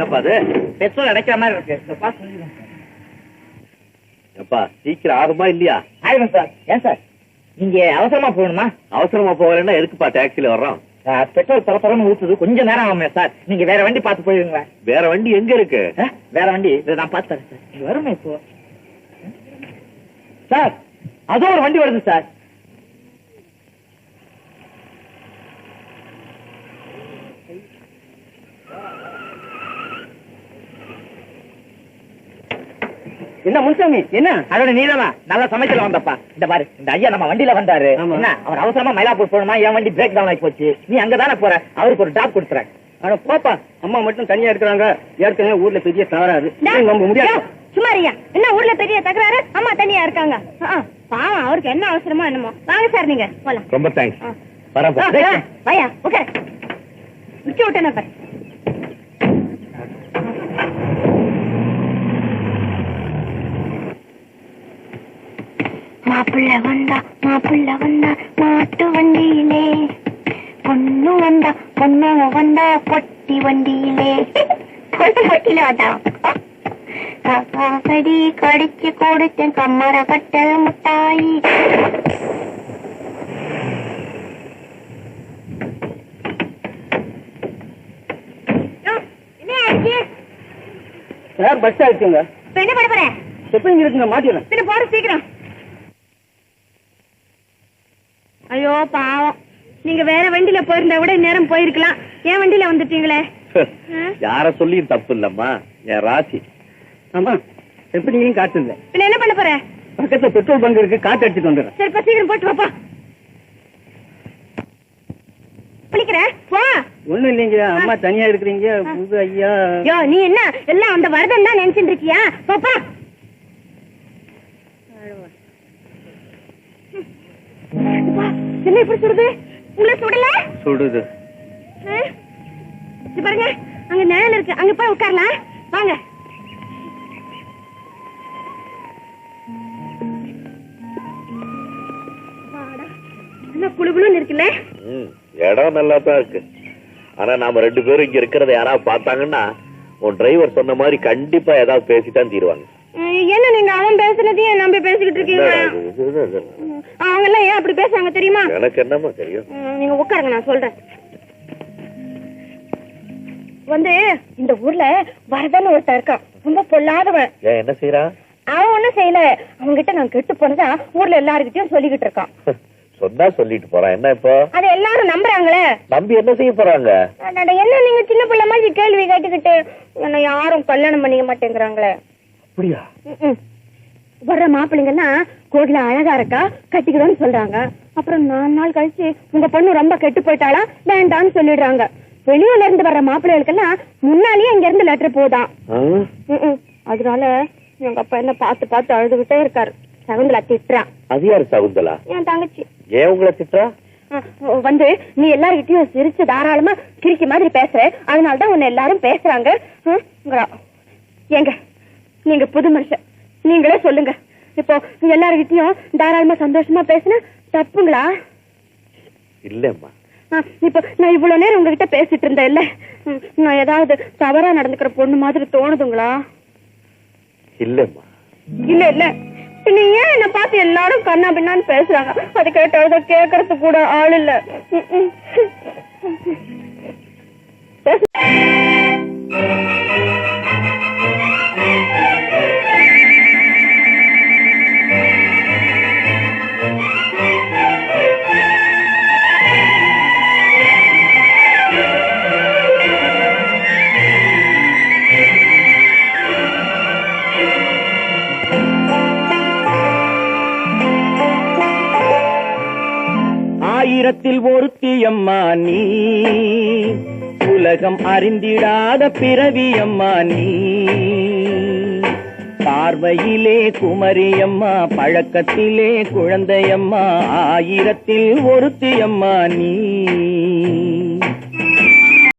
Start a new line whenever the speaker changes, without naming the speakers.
என்னப்பா அது?
பெட்ரோல் அடைக்கிற மாதிரி இருக்கு.
எப்பா சீக்கிரம் ஆகுமா இல்லையா?
ஆயிடும் சார். ஏன் சார் நீங்க அவசரமா போகணுமா?
அவசரமா போகலன்னா எதுக்குப்பா டாக்ஸில வர்றோம்?
பெட்ரோல் பரப்பரன்னு ஊத்துது, கொஞ்சம் நேரம் ஆகுமே சார். நீங்க வேற வண்டி பார்த்து போயிருங்க.
வேற வண்டி எங்க இருக்கு?
வேற வண்டி நான் பார்த்து தரேன் சார். நீங்க வருமே இப்போ சார். அதோ ஒரு வண்டி வருது சார். என்ன முன்சாமி, என்ன அதோட நீளமா நல்லா சமைக்கல வந்தப்பா. இந்த பாரு, இந்த ஐயா நம்ம வண்டியில வந்தாரு. என்ன அவர் அவசரமா மயிலாப்பூர் போகணுமா, என் வண்டி பிரேக் டவுன் ஆகி போச்சு, நீ அங்கதானே போற, அவருக்கு ஒரு டாப் கொடுத்துறேன். ஆனா போப்பா, அம்மா மட்டும் தனியா இருக்கிறாங்க. ஏற்கனவே ஊர்ல பெரிய தகராறு. முடியாது.
சும்மா ஐயா, என்ன ஊர்ல பெரிய தகராறு, அம்மா தனியா இருக்காங்க. பாவம், அவருக்கு என்ன அவசரமோ என்னமோ. வாங்க சார், நீங்க போலாம்.
ரொம்ப தேங்க்ஸ். வரேன்.
பையா ஓகே, விட்டு விட்டேன் பாரு. மாப்பிள்ள வந்தா மாட்டு வண்டியிலே, பொண்ணு வந்தா பொட்டி வண்டியிலே. பொட்டியில வந்தா கடி கடிச்சு கொடுத்தேன் கம்மரப்பட்ட முட்டாயி.
சார் பஸ் ஆயிடுச்சுங்க.
என்ன பண்ண போறேன்?
ஸ்டெப்பிங் இருக்குங்க, மாட்டிடுறேன்.
பின்ன போற சீக்கிரம். ஐயோ பாவம், நீங்க வேற வண்டியில போயிருந்தா கூட நேரம் போயிருக்கலாம். என் வண்டியில வந்துட்டீங்களே.
யார சொல்லியும் தப்பு இல்லம்மா, என் ராசி.
ஆமா, ஸ்டெப்பிங்கையும் காட்டுங்க.
பின்ன என்ன பண்ண போற?
பக்கத்துல பெட்ரோல் பங்க் இருக்கு, காட்டு அடிச்சுட்டு வந்துடுறேன்.
சரி, சீக்கிரம் போட்டு வாப்பா. குளிக்கிறேன் போ.
ஒண்ணும் இல்லைங்க, அம்மா தனியா இருக்கிறீங்க. புது ஐயா.
யோ, நீ என்ன எல்லாம் அந்த வரதன் தான் நினைச்சிட்டு இருக்கியா? பாப்பா என்ன இப்படி சுடுது? உங்களை சுடல?
சுடுது.
பாருங்க, அங்க நிழல் இருக்கு, அங்க போய் உட்காரலாம் வாங்க. குழுகுழுன்னு இருக்குல்ல?
இடம் நல்லா தான் இருக்கு. ஆனா நாம 2 பேரும் இங்க இருக்கிறத யாராவது பார்த்தாங்கன்னா உன் டிரைவர் சொன்ன மாதிரி கண்டிப்பா ஏதாவது பேசித்தான் தீருவாங்க.
என்ன நீங்க அவன் பேசுனதையும் நம்பி பேசிக்கிட்டு இருக்கீங்க? அவங்க எல்லாம் ஏன் அப்படி பேசுறாங்க தெரியுமா?
எனக்கு என்னமா தெரியும்.
நீங்க உட்காருங்க, நான் சொல்றேன். வந்து இந்த ஊர்ல வரதன்னு ஒருத்தன் இருக்கான், ரொம்ப பொல்லாதவன்.
என்ன செய்யறான்?
அவன் ஒண்ணும் செய்யல, அவன்கிட்ட நான் கெட்டு போனதா ஊர்ல எல்லாருக்கிட்டையும் சொல்லிக்கிட்டு இருக்கான்.
சொன்னா சொல்லிட்டு போறான். என்ன இப்போ?
அது எல்லாரும் நம்புறாங்களே.
நம்பி என்ன செய்ய போறாங்க?
என்ன நீங்க சின்ன பிள்ளை மாதிரி கேள்வி கேட்டுக்கிட்டு என்ன யாரும் கல்யாணம் பண்ணிக்க மாட்டேங்கிறாங்களே.
அப்படியா?
வர்ற மாப்பிள்ளைங்கன்னா கோகில அழகா இருக்கா, கட்டிக்கிறோன்னு சொல்றாங்க. அப்புறம் 4 நாள் கழிச்சு உங்க பொண்ணு ரொம்ப கெட்டு போயிட்டாளா, வேண்டான்னு சொல்லிடுறாங்க. வெளியூர்ல இருந்து வர்ற மாப்பிள்ளைகளுக்கெல்லாம் முன்னாலேயே இங்க இருந்து லெட்டர் போதான். அதனால எங்க அப்பா என்ன பார்த்து பார்த்து அழுதுகிட்டே இருக்காரு. சகுந்தலா திட்டுறான்.
அது யாரு சகுந்தலா?
என் தங்கச்சி.
ஏன் உங்களை திட்டுறா?
வந்து நீ எல்லார்கிட்டயும் சிரிச்சு தாராளமா கிரிக்கி மாதிரி பேசுற, அதனாலதான் உன்னை எல்லாரும் பேசுறாங்க. ஏங்க நீங்க புது மனுஷன், நீங்களே சொல்லுங்க, இப்போ எல்லார்கிட்டயும் தாராளமா சந்தோஷமா பேசுனா தப்புங்களா?
இல்லம்மா,
இப்ப நான் இவ்வளவு நேரம் உங்ககிட்ட பேசிட்டு இருந்தேன் இல்ல, நான் ஏதாவது தவறா நடந்துக்கிற பொண்ணு மாதிரி தோணுதுங்களா?
இல்லம்மா.
இல்ல இல்ல, நீ ஏன் என்ன பார்த்து எல்லாரும் கண்ணா பின்னான்னு பேசுறாங்க, அது கேட்டாவது கேட்கறது கூட ஆள் இல்ல.
ஆயிரத்தில் ஒருத்தி அம்மா நீ, உலகம் அறிந்திடாத பிறவி அம்மா நீ. பார்வையிலே குமரியம்மா, பழக்கத்திலே குழந்தையம்மா, ஆயிரத்தில் ஒருத்தி அம்மா நீ.